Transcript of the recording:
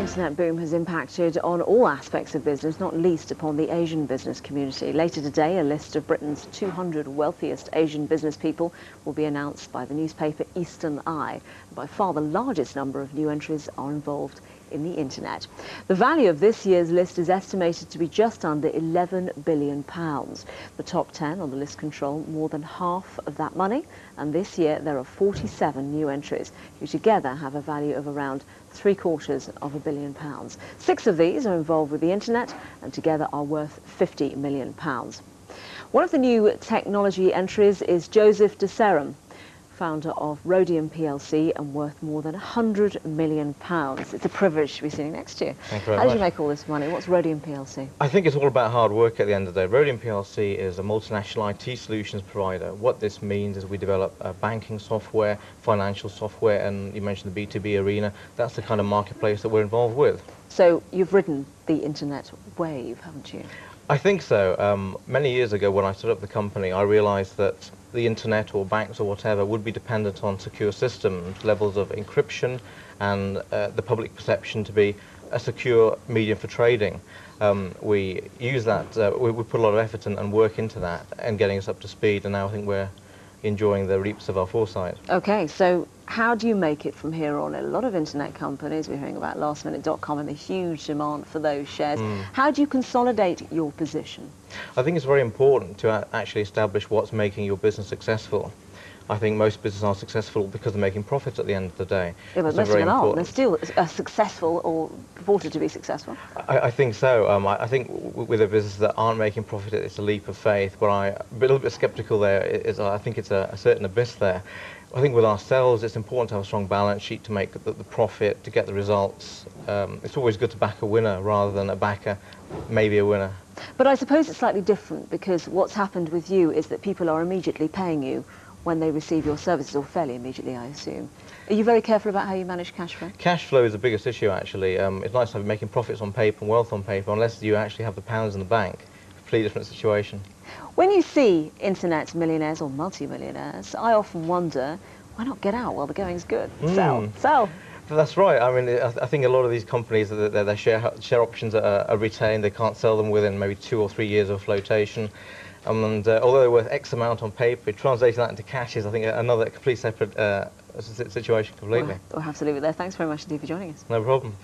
internet boom has impacted on all aspects of business, not least upon the Asian business community. Later today, a list of Britain's 200 wealthiest Asian business people will be announced by the newspaper Eastern Eye. By far the largest number of new entries are involved in the internet. The value of this year's list is estimated to be just under £11 billion. The top 10 on the list control more than half of that money, and this year there are 47 new entries who together have a value of around £750 million. 6 of these are involved with the internet and together are worth £50 million. One of the new technology entries is Joseph de Saram, founder of Rhodium PLC and worth more than £100 million. It's a privilege to be sitting next to you. Thank you very How much. did you make all this money? What's Rhodium PLC? I think it's all about hard work at the end of the day. Rhodium PLC is a multinational IT solutions provider. What this means is we develop banking software, financial software, and you mentioned the B2B arena. That's the kind of marketplace that we're involved with. So you've ridden the internet wave, haven't you? I think so. Many years ago when I set up the company, I realized that the internet or banks or whatever would be dependent on secure systems, levels of encryption and the public perception to be a secure medium for trading. We use that, we put a lot of effort and work into that and getting us up to speed, and now I think we're enjoying the reaps of our foresight. Okay, so how do you make it from here on? A lot of internet companies, we're hearing about lastminute.com and the huge demand for those shares. How do you consolidate your position? I think it's very important to actually establish what's making your business successful. I think most businesses are successful because they're making profits at the end of the day. Yeah, but most of them aren't. They're still successful or purported to be successful. I think so. I think with a business that aren't making profit, it's a leap of faith. But I'm a little bit sceptical there. I think it's a certain abyss there. I think with ourselves, it's important to have a strong balance sheet to make the profit, to get the results. It's always good to back a winner rather than a backer, maybe a winner. But I suppose it's slightly different because what's happened with you is that people are immediately paying you when they receive your services, or fairly immediately, I assume. Are you very careful about how you manage cash flow? Cash flow is the biggest issue, actually. It's nice to have making profits on paper and wealth on paper, unless you actually have the pounds in the bank. Completely different situation. When you see internet millionaires or multi-millionaires, I often wonder, why not get out while the going's good? Sell. That's right. I mean, I think a lot of these companies, their share options are retained. They can't sell them within maybe 2 or 3 years of flotation. And although they're worth X amount on paper, translating that into cash is, I think, another complete separate situation completely. We'll have to leave it there. Thanks very much indeed for joining us. No problem.